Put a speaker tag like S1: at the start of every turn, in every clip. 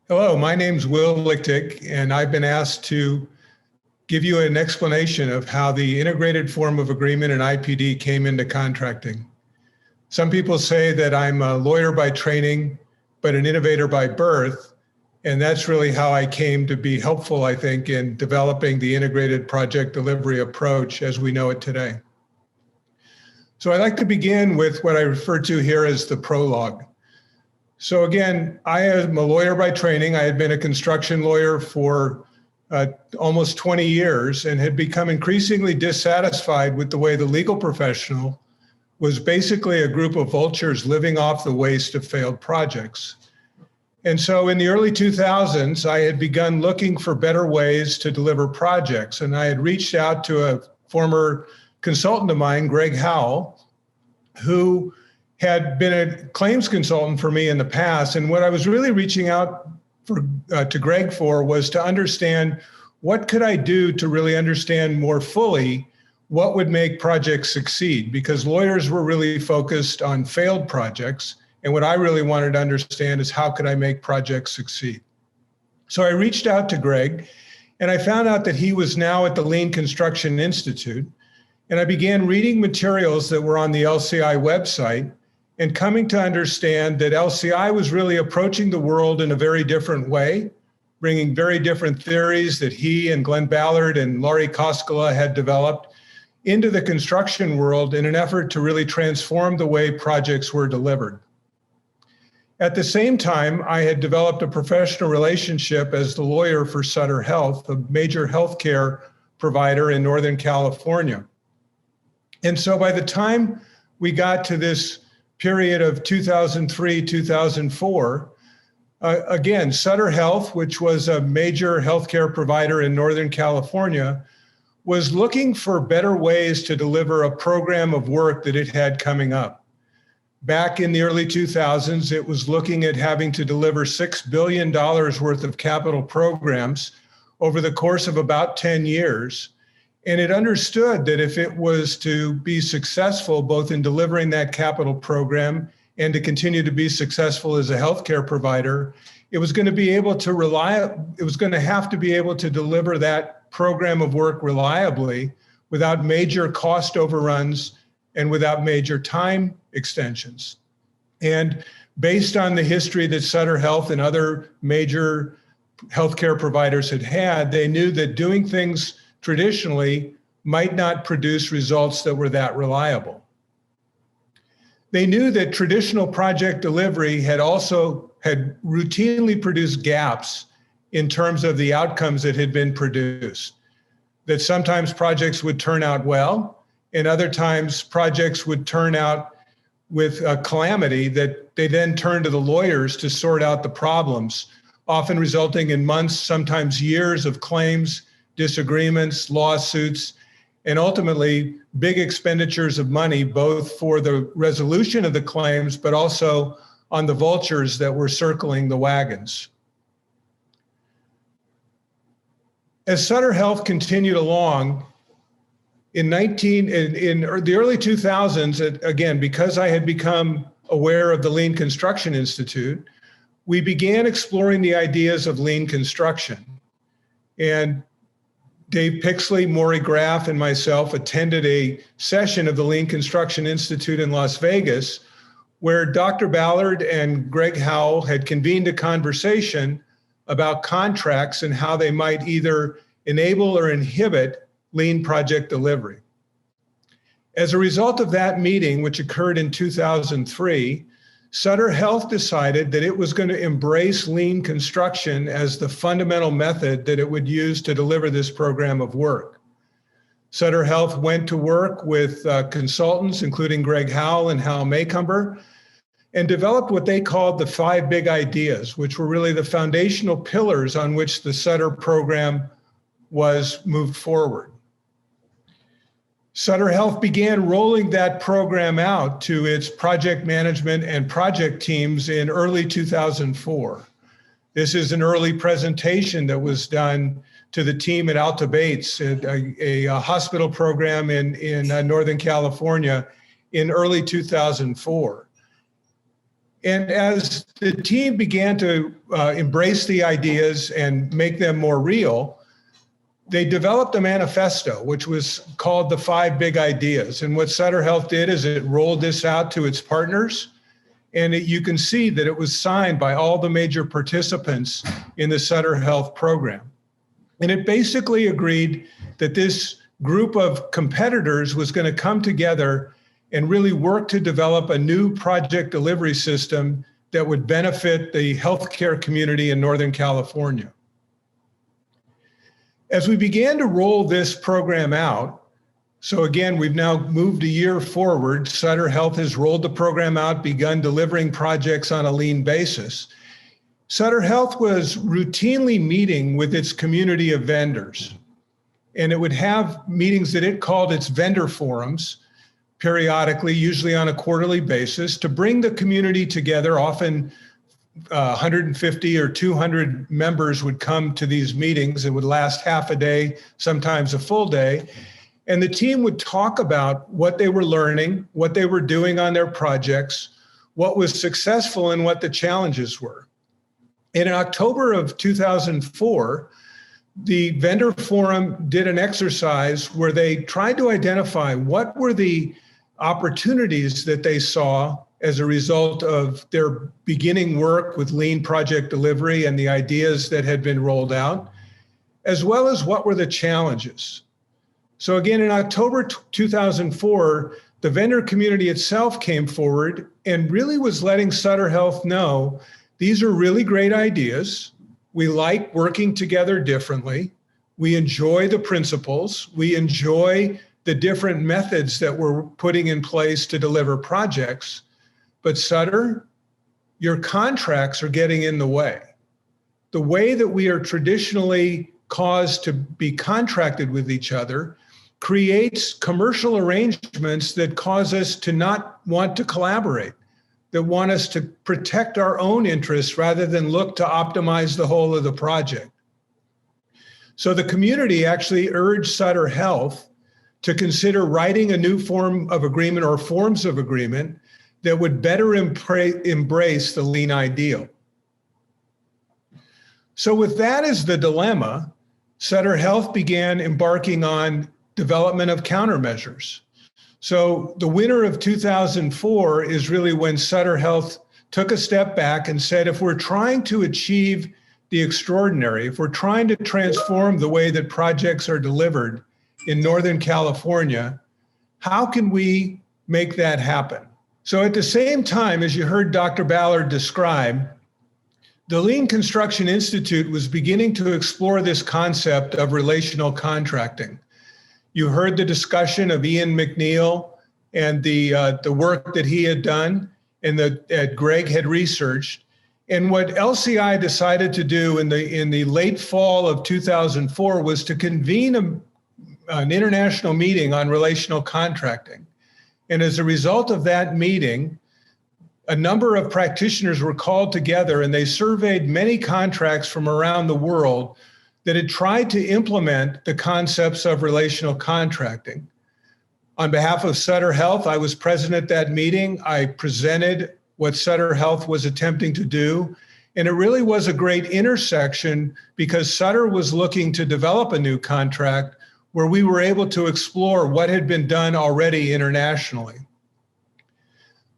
S1: Hello, my name's Will Lichtig, and I've been asked to give you an explanation of how the integrated form of agreement in IPD came into contracting. Some people say that I'm a lawyer by training, but an innovator by birth, and that's really how I came to be helpful, I think, in developing the integrated project delivery approach as we know it today. So I'd like to begin with what I refer to here as the prologue. So again, I am a lawyer by training. I had been a construction lawyer for almost 20 years and had become increasingly dissatisfied with the way the legal professional was basically a group of vultures living off the waste of failed projects. And so in the early 2000s, I had begun looking for better ways to deliver projects. And I had reached out to a former consultant of mine, Ghd, who had been a claims consultant for me in the past. And what I was really reaching out to Greg for was to understand what could I do to really understand more fully what would make projects succeed, because lawyers were really focused on failed projects. And what I really wanted to understand is how could I make projects succeed? So I reached out to Greg and I found out that he was now at the Lean Construction Institute. And I began reading materials that were on the LCI website and coming to understand that LCI was really approaching the world in a very different way, bringing very different theories that he and Glenn Ballard and Laurie Koskela had developed into the construction world in an effort to really transform the way projects were delivered. At the same time, I had developed a professional relationship as the lawyer for Sutter Health, a major healthcare provider in Northern California. And so by the time we got to this period of 2003, 2004, again, Sutter Health, which was a major healthcare provider in Northern California, was looking for better ways to deliver a program of work that it had coming up. Back in the early 2000s, it was looking at having to deliver $6 billion worth of capital programs over the course of about 10 years. And it understood that if it was to be successful, both in delivering that capital program and to continue to be successful as a healthcare provider, it was going to have to be able to deliver that program of work reliably without major cost overruns and without major time extensions. And based on the history that Sutter Health and other major healthcare providers had, they knew that doing things traditionally might not produce results that were that reliable. They knew that traditional project delivery had routinely produced gaps in terms of the outcomes that had been produced. That sometimes projects would turn out well, and other times projects would turn out with a calamity that they then turned to the lawyers to sort out the problems, often resulting in months, sometimes years of claims, disagreements, lawsuits, and ultimately big expenditures of money, both for the resolution of the claims, but also on the vultures that were circling the wagons. As Sutter Health continued along, in the early 2000s, again, because I had become aware of the Lean Construction Institute, we began exploring the ideas of lean construction. And Dave Pixley, Maury Graff, and myself attended a session of the Lean Construction Institute in Las Vegas, where Dr. Ballard and Greg Howell had convened a conversation about contracts and how they might either enable or inhibit lean project delivery. As a result of that meeting, which occurred in 2003, Sutter Health decided that it was going to embrace lean construction as the fundamental method that it would use to deliver this program of work. Sutter Health went to work with consultants, including Greg Howell and Hal Maycumber, and developed what they called the 5 big ideas, which were really the foundational pillars on which the Sutter program was moved forward. Sutter Health began rolling that program out to its project management and project teams in early 2004. This is an early presentation that was done to the team at Alta Bates, a hospital program in Northern California in early 2004. And as the team began to embrace the ideas and make them more real, they developed a manifesto, which was called the 5 Big Ideas. And what Sutter Health did is it rolled this out to its partners. And you can see that it was signed by all the major participants in the Sutter Health program. And it basically agreed that this group of competitors was going to come together and really work to develop a new project delivery system that would benefit the healthcare community in Northern California. As we began to roll this program out, so again, we've now moved a year forward. Sutter Health has rolled the program out, begun delivering projects on a lean basis. Sutter Health was routinely meeting with its community of vendors, and it would have meetings that it called its vendor forums periodically, usually on a quarterly basis, to bring the community together. Often 150 or 200 members would come to these meetings. It would last half a day, sometimes a full day. And the team would talk about what they were learning, what they were doing on their projects, what was successful, and what the challenges were. And in October of 2004, the vendor forum did an exercise where they tried to identify what were the opportunities that they saw as a result of their beginning work with lean project delivery and the ideas that had been rolled out, as well as what were the challenges. So again, in October 2004, the vendor community itself came forward and really was letting Sutter Health know, these are really great ideas. We like working together differently. We enjoy the principles. We enjoy the different methods that we're putting in place to deliver projects. But Sutter, your contracts are getting in the way. The way that we are traditionally caused to be contracted with each other creates commercial arrangements that cause us to not want to collaborate, that want us to protect our own interests rather than look to optimize the whole of the project. So the community actually urged Sutter Health to consider writing a new form of agreement or forms of agreement that would better embrace the lean ideal. So with that as the dilemma, Sutter Health began embarking on development of countermeasures. So the winter of 2004 is really when Sutter Health took a step back and said, if we're trying to achieve the extraordinary, if we're trying to transform the way that projects are delivered in Northern California, how can we make that happen? So at the same time, as you heard Dr. Ballard describe, the Lean Construction Institute was beginning to explore this concept of relational contracting. You heard the discussion of Ian McNeil and the work that he had done and that Greg had researched. And what LCI decided to do in the late fall of 2004 was to convene an international meeting on relational contracting. And as a result of that meeting, a number of practitioners were called together and they surveyed many contracts from around the world that had tried to implement the concepts of relational contracting. On behalf of Sutter Health, I was present at that meeting. I presented what Sutter Health was attempting to do. And it really was a great intersection because Sutter was looking to develop a new contract where we were able to explore what had been done already internationally.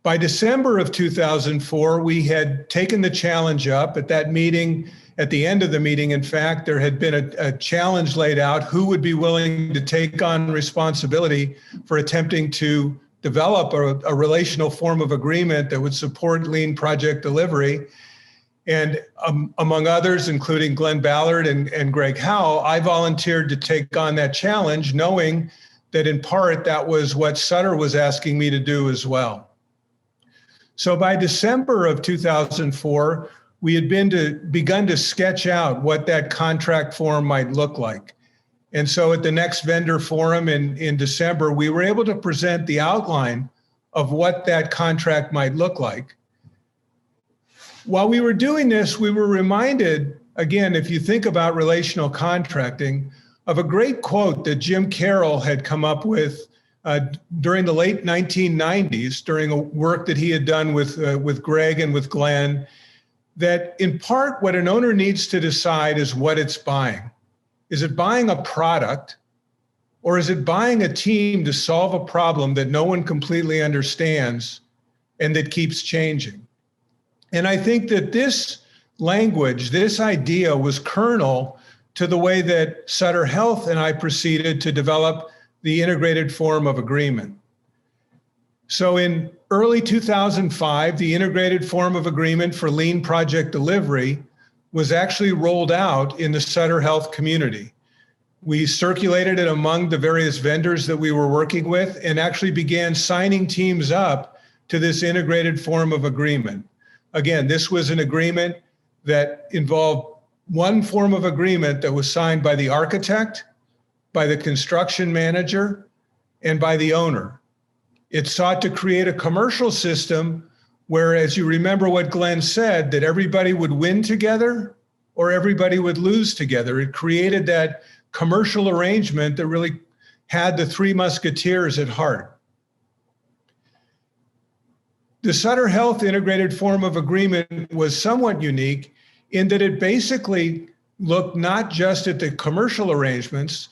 S1: By December of 2004, we had taken the challenge up. At that meeting, at the end of the meeting, in fact, there had been a challenge laid out, who would be willing to take on responsibility for attempting to develop a relational form of agreement that would support lean project delivery. And among others, including Glenn Ballard and Greg Howell, I volunteered to take on that challenge, knowing that in part that was what Sutter was asking me to do as well. So by December of 2004, we had begun to sketch out what that contract form might look like. And so at the next vendor forum in December, we were able to present the outline of what that contract might look like. While we were doing this, we were reminded, again, if you think about relational contracting, of a great quote that Jim Carroll had come up with during the late 1990s, during a work that he had done with Greg and with Glenn, that in part what an owner needs to decide is what it's buying. Is it buying a product, or is it buying a team to solve a problem that no one completely understands and that keeps changing? And I think that this language, this idea was kernel to the way that Sutter Health and I proceeded to develop the integrated form of agreement. So in early 2005, the integrated form of agreement for lean project delivery was actually rolled out in the Sutter Health community. We circulated it among the various vendors that we were working with and actually began signing teams up to this integrated form of agreement. Again, this was an agreement that involved one form of agreement that was signed by the architect, by the construction manager, and by the owner. It sought to create a commercial system where, as you remember what Glenn said, that everybody would win together or everybody would lose together. It created that commercial arrangement that really had the three musketeers at heart. The Sutter Health integrated form of agreement was somewhat unique in that it basically looked not just at the commercial arrangements,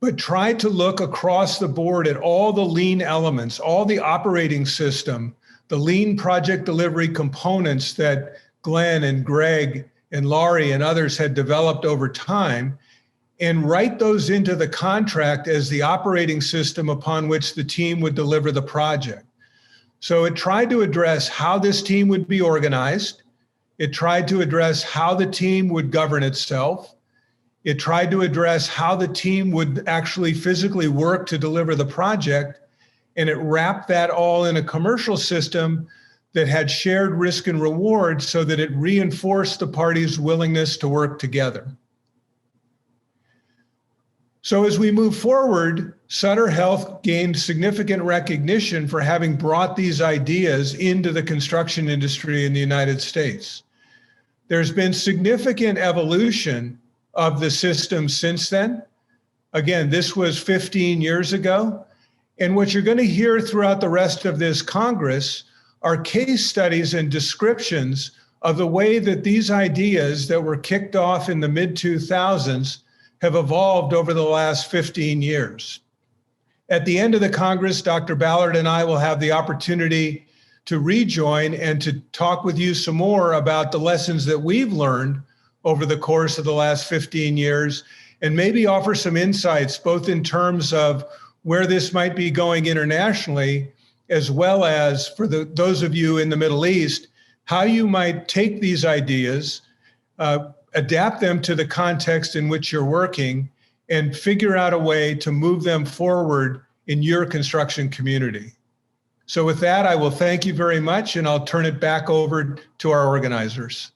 S1: but tried to look across the board at all the lean elements, all the operating system, the lean project delivery components that Glenn and Greg and Laurie and others had developed over time, and write those into the contract as the operating system upon which the team would deliver the project. So it tried to address how this team would be organized. It tried to address how the team would govern itself. It tried to address how the team would actually physically work to deliver the project. And it wrapped that all in a commercial system that had shared risk and reward so that it reinforced the parties' willingness to work together. So as we move forward, Sutter Health gained significant recognition for having brought these ideas into the construction industry in the United States. There's been significant evolution of the system since then. Again, this was 15 years ago. And what you're going to hear throughout the rest of this Congress are case studies and descriptions of the way that these ideas that were kicked off in the mid-2000s have evolved over the last 15 years. At the end of the Congress, Dr. Ballard and I will have the opportunity to rejoin and to talk with you some more about the lessons that we've learned over the course of the last 15 years, and maybe offer some insights, both in terms of where this might be going internationally, as well as for those of you in the Middle East, how you might take these ideas, adapt them to the context in which you're working, and figure out a way to move them forward in your construction community. So with that, I will thank you very much, and I'll turn it back over to our organizers.